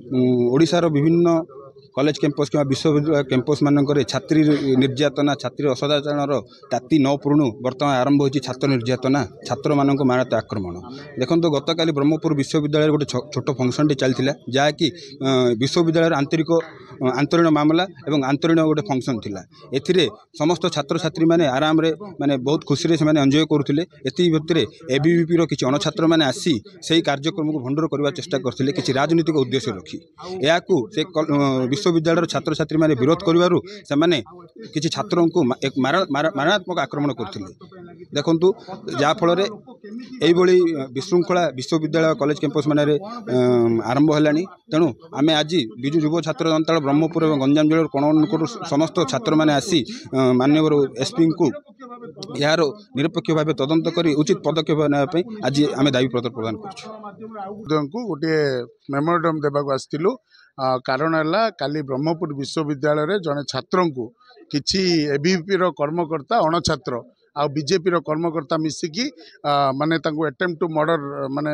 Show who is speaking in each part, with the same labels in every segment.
Speaker 1: ओडिशार विभिन्न college campus कि विश्वविद्यालय कैंपस मानक छात्री निर्यातना छात्री असदाचरण ताती न पुणु बर्तमान आरंभ होती छात्र निर्यातना छात्र मानक मानत आक्रमण देखो गतकाली ब्रह्मपुर विश्वविद्यालय गोटे छोट फंक्शन चलता जहाँकि विश्वविद्यालय आंतरण मामला एवं आंतरण गोटे फंक्शन थिला एथिरे समस्त छात्र छात्री माने आराम रे माने बहुत खुशी रे से माने एंजॉय करुथिले एति भितरे एबीवीपी रो किछि अणछात्र माने आसी सेही कार्यक्रम को भंडर करबा चेष्टा करथिले किछि राजनीतिक उद्देश्य रखी याकू से विश्वविद्यालय छात्र छात्री माने विरोध करिवारु से माने किछि छात्रों को एक मारणात्मक आक्रमण करथिले देखंतु जा फल रे एई भली विशृंखला विश्वविद्यालय कॉलेज कैंपस माने आरंभ हलानी तेणु आमे आज बिजु युव छात्र जनता ब्रह्मपुर और गंजाम जिले कोण समस्त छात्र माने आसी माननीय एसपी को यार निरपेक्ष भाव तदंत कर उचित पदक्षेप नापी आज आम दाबी पत्र प्रदान कर
Speaker 2: गोटे मेमोरेंडम देवाक आसलु कारण है काली ब्रह्मपुर विश्वविद्यालय जड़े छात्र को किसी एबीवीपी कर्मकर्ता अणछात्र आ बीजेपी कर्मकर्ता मिसिकी माने अटेम्प्ट टू मर्डर माने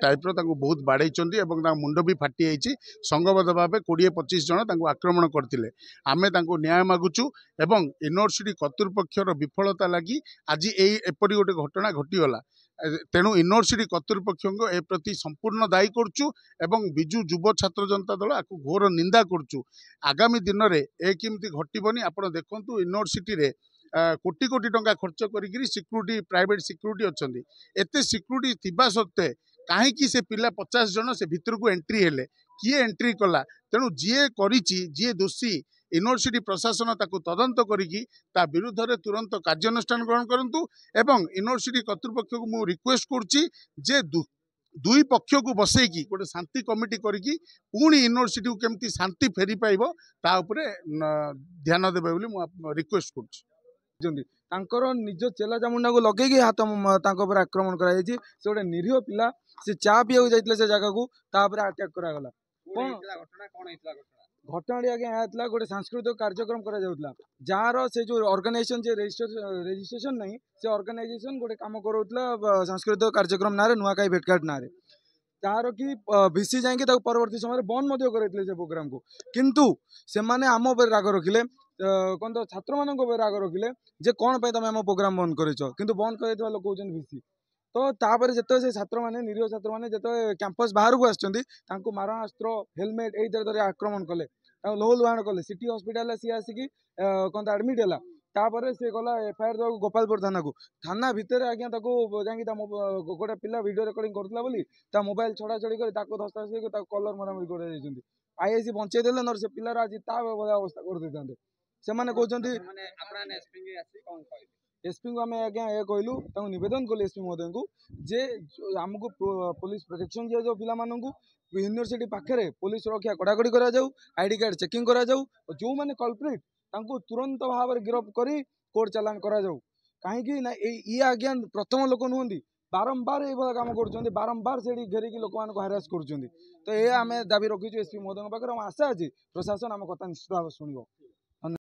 Speaker 2: टाइप रो बहुत बाड़े मुंड भी फाटी जाइए संगबद्ध भाव 20-25 जन आक्रमण करते आमे न्याय मागुचु एवं यूनिवर्सिटी कर्तृपक्षर विफलता लगी आज एपरी गोटे घटना घटीगला तेणु यूनिवर्सिटी कर्तृपक्ष ए प्रति संपूर्ण दायी करचु एवं बिजु युव छात्र जनता दल आपको घोर निंदा करचु आगामी दिन में ए किमती घटबनी आप देखु यूनिवर्सिटी रे कोटी कोटी टंका खर्च करी सिक्यूरिटी प्राइवेट सिक्यूरिटी अच्छा एत सिक्यूरिटी थिबा सत्वे कहीं से पिला 50 जन से भितर को एंट्री हेले किए एंट्री कला तेणु जी दोषी यूनिवर्सिटी प्रशासन ताकू तदंत करिकी ता विरुद्ध रे तुरंत कार्यानुष्ठान ग्रहण करंतु एवं यूनिवर्सिटी कर्तृपक्ष को मु रिक्वेस्ट करछि जे दुई पक्ष को बसैकी गोटे शांति कमिटी करिकी पुणी यूनिवर्सिटी को केमती शांति फेरी पाइबो ता उपरे ध्यान देबे बोली मु रिक्वेस्ट करछि
Speaker 3: निज चेला चामुंडा को लगे हाथ आक्रमण कर गोटे निरीह पिला से चा पीवा जाते से जगह को अटैक करागला घटना आज्ञा गोटे सांस्कृतिक कार्यक्रम करा जार से जो ऑर्गेनाइजेशन रजिस्ट्रेशन नहीं से ऑर्गेनाइजेशन गोटे काम करूला सांस्कृतिक कार्यक्रम ना नुआखाई भेटघाट ना तार कि भिसी जाकि परवर्ती समय बंद करते से प्रोग्राम को किंतु से माने आम राग रखिले कौन तो छात्र मान राग रखिले जे कौन पे तुम आम प्रोग्राम बंद कर किंतु बंद कर लोग कहते भिसी तो तापर जिते से छात्र मैंने निरीह छात्र मैंने जिते कैंपस बाहर को आसुँच मारणास्त्र हेलमेट यही आक्रमण कले लोह लुहाण कले सिटी हॉस्पिटल सी आसिकी कौन एडमिट है तापर से गला एफआईआर देवा गोपालपुर थाना को थाना भितर आज्ञा जाकि गोटे पिला वीडियो रिकॉर्डिंग करता बोली मोबाइल छड़ा छड़ी कर धस्ता कलर मरामरी कर आईआईसी बंचे देले नर से पिलार आज अवस्था कर देते से माने कहते एसपी को आम आज्ञा ये कहलु नवेदन कलु एसपी महोदय को जे आमको पुलिस प्रोटेक्शन दिया जाऊ पिला यूनिवर्सिटी पाखे पुलिस सुरक्षा कड़ाकड़ी करा जाऊ आईडी कार्ड चेकिंग करा जाऊ जो माने कल्प्रिट तांको तुरंत भाव गिरफ करी कोर्ट चालान करा जाऊ कहीं ना ये आज्ञा प्रथम लोक नुहति बारंबार ये काम कर बारंबार से घेरिकी लोक मान हारास कर तो ये आम दाबी रखीचु एसपी महोदय पाखे आशा अच्छी प्रशासन आम कथा निश्चित भाव शुणव।